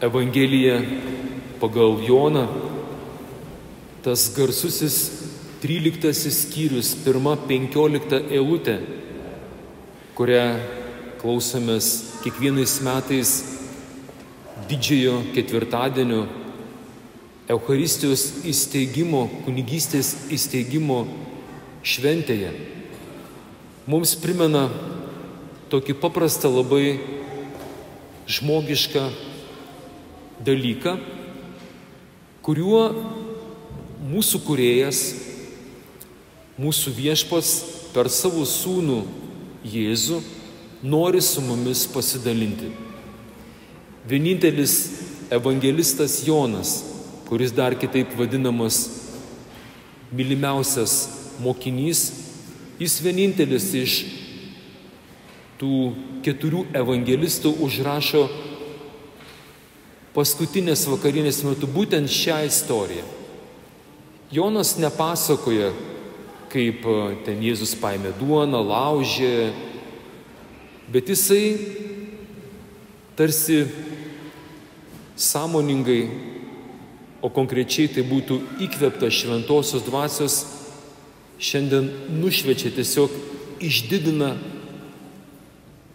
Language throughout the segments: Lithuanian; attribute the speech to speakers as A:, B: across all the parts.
A: Evangelija pagal Joną, tas garsusis 13 skyrius, 1-15 eilutė, kurią klausomės kiekvienais metais didžiojo ketvirtadienio Eucharistijos įsteigimo, kunigystės įsteigimo šventėje. Mums primena tokį paprastą, labai žmogišką dalyką, kuriuo mūsų kūrėjas, mūsų viešpats per savo sūnų Jėzų nori su mumis pasidalinti. Vienintelis evangelistas Jonas, kuris dar kitaip vadinamas mylimiausias mokinys, jis vienintelis iš tų 4 evangelistų užrašo paskutinės vakarienės metu būtent šią istoriją. Jonas nepasakoja, kaip ten Jėzus paėmė duoną, laužė, bet jisai tarsi sąmoningai, o konkrečiai tai būtų įkvėpta šventosios dvasios, šiandien nušviečia, tiesiog išdidina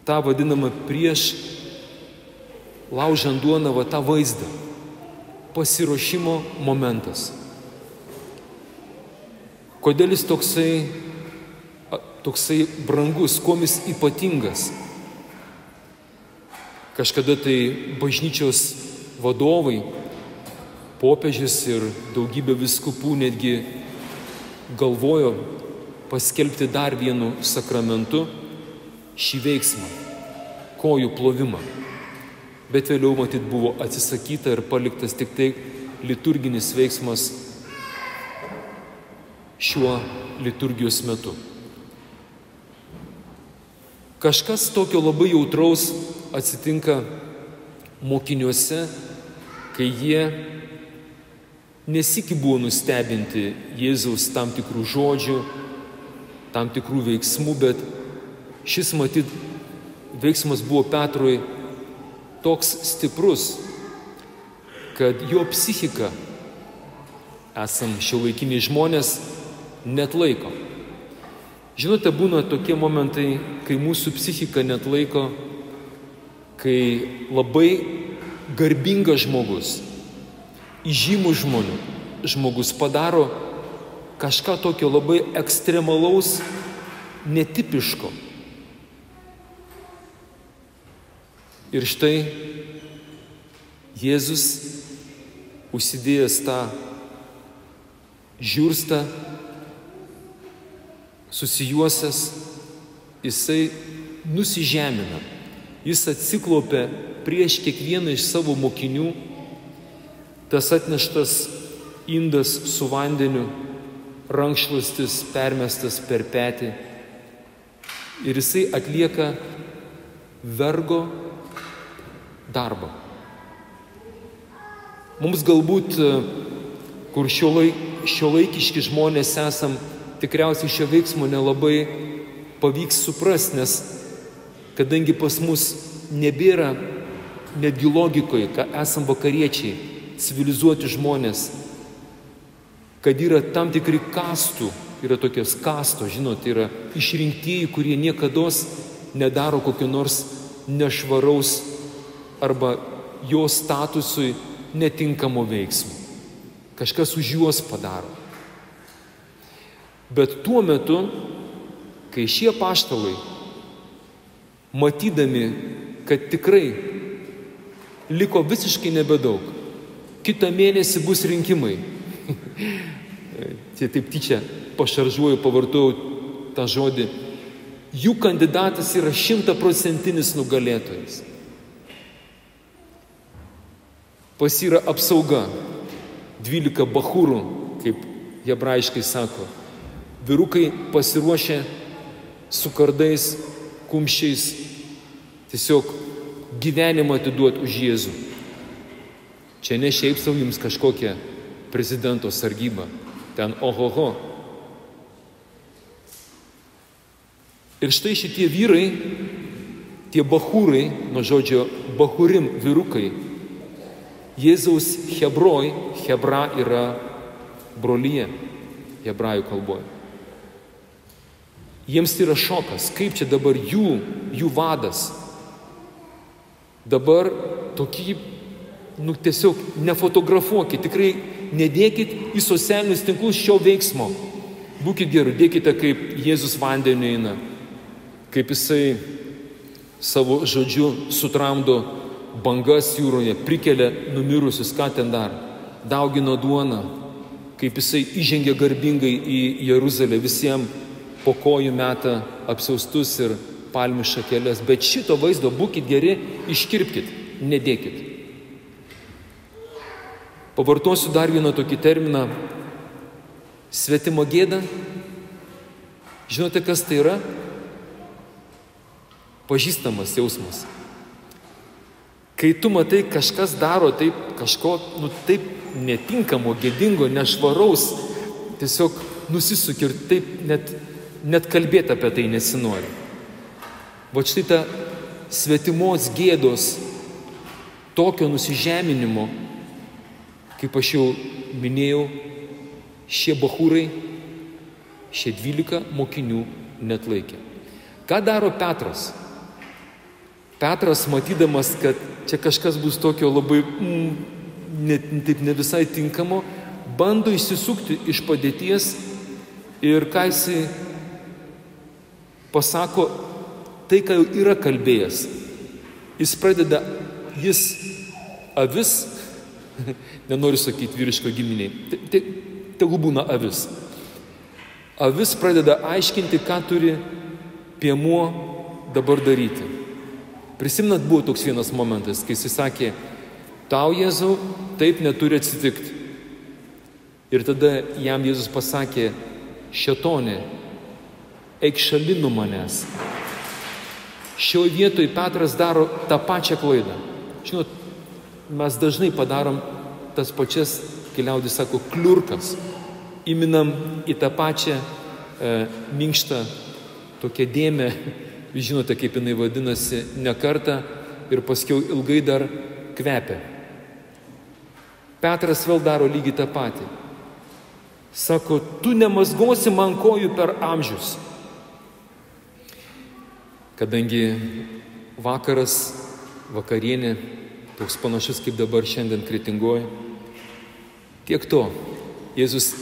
A: tą vadinamą prieš laužant duoną tą vaizdą. Pasiruošimo momentas. Kodėl jis toksai brangus, kuom jis ypatingas? Kažkada tai bažnyčios vadovai, popiežius ir daugybė vyskupų netgi galvojo paskelbti dar vienu sakramentu šį veiksmą – kojų plovimą. Bet vėliau matyt buvo atsisakyta ir paliktas tik tai liturginis veiksmas šiuo liturgijos metu. Kažkas tokio labai jautraus atsitinka mokiniuose, kai jie nesiki buvo nustebinti Jėzaus tam tikrų žodžių, tam tikrų veiksmų, bet šis matyt veiksmas buvo Petrui toks stiprus, kad jo psichika, esam šiuolaikiniai žmonės, neatlaiko. Žinote, būna tokie momentai, kai mūsų psichika neatlaiko, kai labai garbingas žmogus, įžymus žmogus padaro kažką tokio labai ekstremalaus, netipiško. Ir štai Jėzus, užsidėjęs tą žiurstą, susijuosęs, jisai nusižemina. Jis atsiklaupia prieš kiekvieną iš savo mokinių. Tas atneštas indas su vandeniu, rankšluostis permestas per petį. Ir jisai atlieka vergo darbą. Mums galbūt, kur šiuolaikiški žmonės esam, tikriausiai šio veiksmo nelabai pavyks suprasti, nes kadangi pas mus nebėra netgi logikoje, kad esam vakariečiai, civilizuoti žmonės, kad yra tam tikri kastų, yra tokios kastos, žinot, yra išrinktieji, kurie niekados nedaro kokio nors nešvaraus arba jo statusui netinkamo veiksmo. Kažkas už juos padaro. Bet tuo metu, kai šie apaštalai, matydami, kad tikrai liko visiškai nebedaug, kitą mėnesį bus rinkimai. Taip tyčia pašaržuoju, pavartojau tą žodį. Jų kandidatas yra 100% nugalėtojas. Pas yra apsauga, 12 bachūrų, kaip hebrajiškai sako. Vyrukai pasiruošę su kardais, kumščiais, tiesiog gyvenimą atiduoti už Jėzų. Čia ne šiaip savo jums kažkokia prezidento sargyba, ten ohoho. Ir štai šitie vyrai, tie bachūrai, nuo žodžio bachurim vyrukai, Jėzaus hebroj, hebra yra brolyje, hebrajų kalboje. Jiems tai yra šokas, kaip čia dabar jų vadas. Dabar tokį, tiesiog nefotografuokit, tikrai nedėkit į socialinius tinklus šio veiksmo. Būkit geri, dėkite, kaip Jėzus vandeniu eina, kaip jisai savo žodžiu sutramdo bangas jūroje, prikelia numirusius, ką ten dar, daugino duoną, kaip jisai įžengia garbingai į Jeruzalę, visiems po kojų meta apsiaustus ir palmių šakelės. Bet šito vaizdo būkit geri, iškirpkit, nedėkit. Pavartosiu dar vieną tokį terminą – svetimo gėda. Žinote, kas tai yra? Pažįstamas jausmas. Kai tu matai, kažkas daro taip, kažko, taip netinkamo, gėdingo, nešvaraus, tiesiog nusisuki ir taip net kalbėti apie tai nesinori. Va štai ta svetimos gėdos, tokio nusižeminimo, kaip aš jau minėjau, šie bachūrai, šie 12 mokinių neatlaikė. Ką daro Petras? Petras, matydamas, kad čia kažkas bus tokio labai taip ne visai tinkamo, bando išsisukti iš padėties ir ką jisai pasako, tai, ką jau yra kalbėjęs. Jis pradeda, avis, nenoriu sakyti vyriško giminiai, tegu būna avis. Avis pradeda aiškinti, ką turi piemuo dabar daryti. Prisimenat, buvo toks vienas momentas, kai jis sakė, tau, Jėzau, taip neturi atsitikti. Ir tada jam Jėzus pasakė, šėtonė, eik šalin nuo manęs. Šioje vietoje Petras daro tą pačią klaidą. Žinot, mes dažnai padarom tas pačias, kai liaudis sako, kliurkas. Įminam į tą pačią minkštą tokią dėmę, žinote, kaip jinai vadinasi, ne kartą ir paskiau ilgai dar kvepia. Petras vėl daro lygiai tą patį. Sako, tu nemazgosi man kojų per amžius. Kadangi vakaras, vakarienė, toks panašus kaip dabar šiandien Kretingoje, tiek to, Jėzus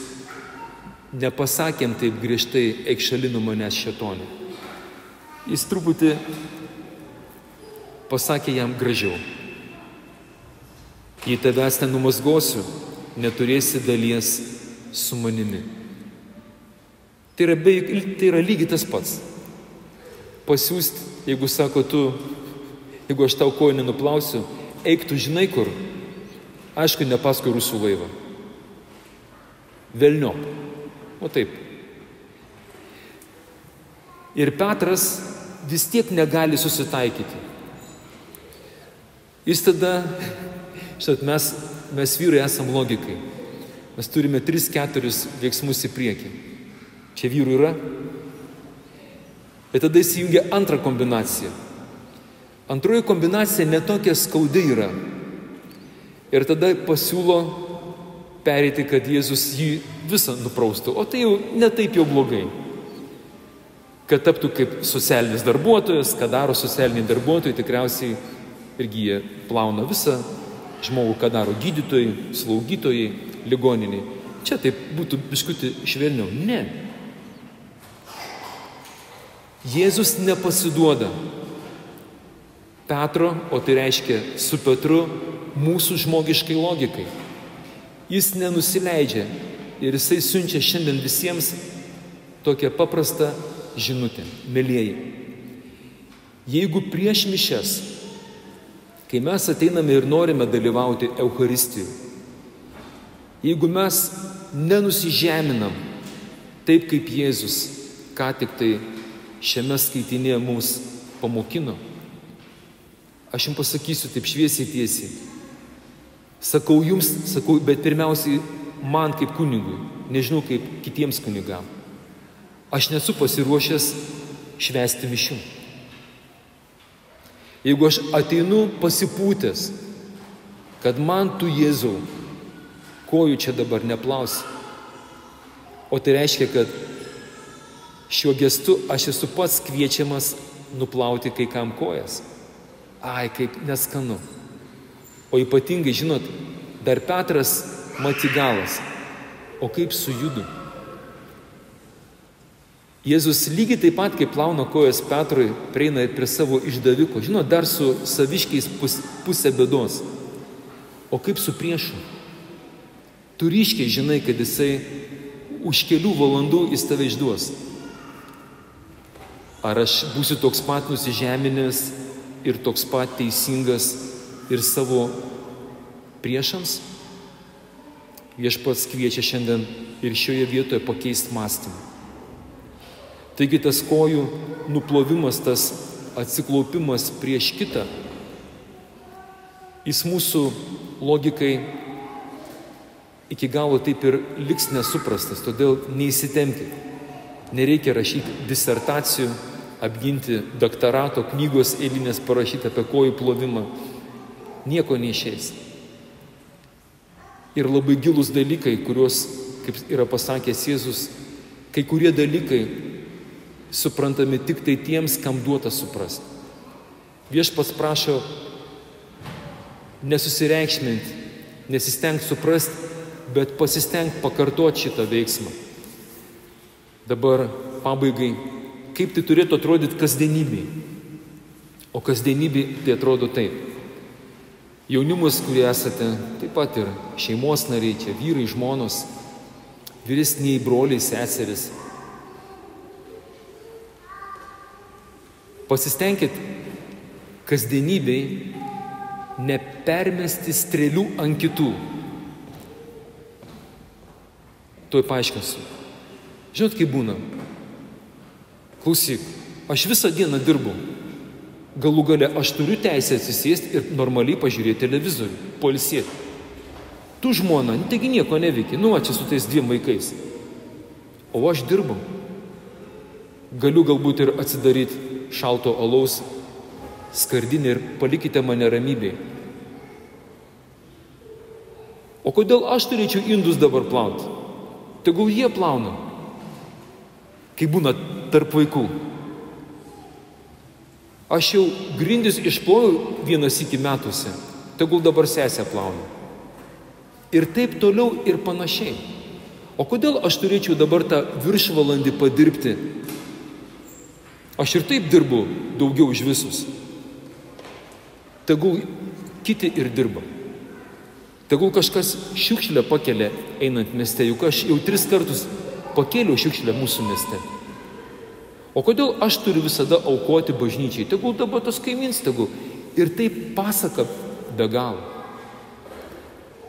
A: nepasakėm taip griežtai, eik šalin nuo manęs šėtonė. Jis truputį pasakė jam gražiau. Jei tavęs nenumazgosiu, neturėsi dalies su manimi. Tai yra lygiai tas pats. Pasiūsti, jeigu sako jeigu aš tau koją nenuplausiu, eik tu žinai kur. Aišku, ne paskui rusų laivą. Velniop. O taip. Ir Petras vis tiek negali susitaikyti. Jis tada, mes vyrai esam logikai. Mes turime 3-4 veiksmus į priekį. Čia vyrų yra. Bet tada įsijungia antrą kombinaciją. Antroji kombinacija netokia skaudi yra. Ir tada pasiūlo pereiti, kad Jėzus jį visą nupraustų. O tai jau netaip jau blogai. Kad taptų kaip socialinis darbuotojas, ką daro socialiniai darbuotojai, tikriausiai irgi jie plauna visą žmogų, ką daro gydytojai, slaugytojai, ligoniniai. Čia taip būtų biškutį švelniau. Ne. Jėzus nepasiduoda Petro, o tai reiškia su Petru, mūsų žmogiškai logikai. Jis nenusileidžia ir jisai siunčia šiandien visiems tokią paprastą žinutę. Mielieji, jeigu prieš mišias, kai mes ateiname ir norime dalyvauti Eucharistijoje, jeigu mes nenusižeminam taip, kaip Jėzus ką tik tai šiame skaitinėje mums pamokino, aš jums pasakysiu taip šviesiai tiesiai. Sakau jums, bet pirmiausiai man kaip kunigui, nežinau kaip kitiems kunigam. Aš nesu pasiruošęs švęsti mišių. Jeigu aš ateinu pasipūtęs, kad man tu, Jėzau, kojų čia dabar neplausi. O tai reiškia, kad šiuo gestu aš esu pats kviečiamas nuplauti kai kam kojas. Ai, kaip neskanu. O ypatingai, žinot, dar Petras Matigalas. O kaip su Judu? Jėzus lygiai taip pat, kaip plauna kojas Petrui, prieina prie savo išdaviko. Žinot, dar su saviškiais pusė bėdos. O kaip su priešu? Tu ryškiai žinai, kad jisai už kelių valandų jis tave išduos. Ar aš būsiu toks pat nusižeminęs ir toks pat teisingas ir savo priešams? Viešpats kviečia šiandien ir šioje vietoje pakeisti mąstymą. Taigi tas kojų nuplovimas, tas atsiklaupimas prieš kitą, jis mūsų logikai iki galo taip ir liks nesuprastas, todėl neįsitemkit. Nereikia rašyti disertacijų, apginti daktarato, knygos eilinės parašyti apie kojų plovimą. Nieko neišeis. Ir labai gilūs dalykai, kuriuos, kaip yra pasakęs Jėzus, kai kurie dalykai suprantami tik tai tiems, kam duota suprasti. Viešpats prašo nesusireikšminti, nesistengti suprasti, bet pasistengti pakartoti šitą veiksmą. Dabar pabaigai, kaip tai turėtų atrodyti kasdienybėj. O kasdienybėj tai atrodo taip. Jaunimus, kurie esate, taip pat ir šeimos nariai, čia vyrai, žmonos, vyresniai broliai, seseris. Pasistengkit kasdienybėj nepermesti strėlių ant kitų. Tuoj paaiškinsiu. Žinot, kaip būna? Klausyk, aš visą dieną dirbu. Galų gale aš turiu teisę atsisėsti ir normaliai pažiūrėti televizorių, poilsėti. Tu žmona, taigi nieko neveikia, čia su tais 2 vaikais. O aš dirbu. Galiu galbūt ir atsidaryti šalto alaus skardinę ir palikite mane ramybėj. O kodėl aš turėčiau indus dabar plauti? Tegul jie plauna, kai būna tarp vaikų. Aš jau grindis išplojau 1 sykį metuose, tegul dabar sesė plauna. Ir taip toliau ir panašiai. O kodėl aš turėčiau dabar tą viršvalandį padirbti? Aš ir taip dirbu daugiau už visus. Tegul kiti ir dirba. Tegul kažkas šiukšlę pakelia einant mieste, juk aš jau 3 kartus pakėliau šiukšlę mūsų mieste. O kodėl aš turiu visada aukoti bažnyčiai? Tegul dabar tas kaimyns, tegul. Ir taip pasaka be galo.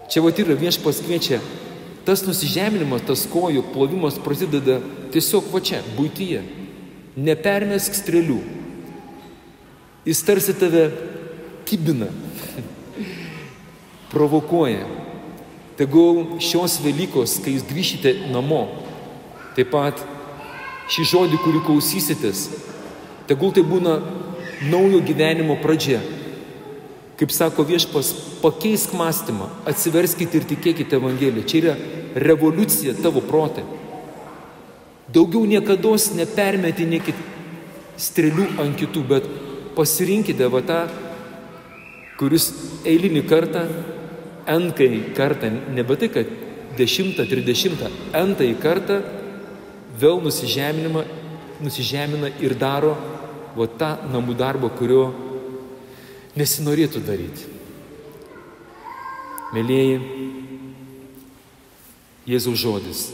A: Čia yra Viešpats kviečia, tas nusižeminimas, tas kojų plovimas prasideda tiesiog čia, buityje. Nepermesk strėlių. Jis tarsi tave kibina, provokuoja. Tegul šios Velykos, kai jūs grįšite namo, taip pat šį žodį, kurį klausysitės, tegul tai būna naujo gyvenimo pradžia. Kaip sako Viešpas, pakeisk mąstymą, atsiverskite ir tikėkite Evangeliją. Čia yra revoliucija tavo prote. Daugiau niekados nepermetinėkit strėlių ant kitų, bet pasirinkite tą, kuris eilinį kartą, n-ąjį kartą, nebe tai, kad 10, 30, n-ąjį kartą vėl nusižemina ir daro tą namų darbą, kurio nesinorėtų daryti. Mielieji, Jėzaus žodis.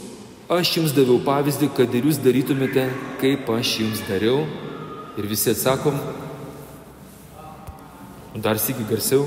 A: Aš jums daviau pavyzdį, kad ir jūs darytumėte, kaip aš jums dariau. Ir visi atsakom, dar sykį garsiau.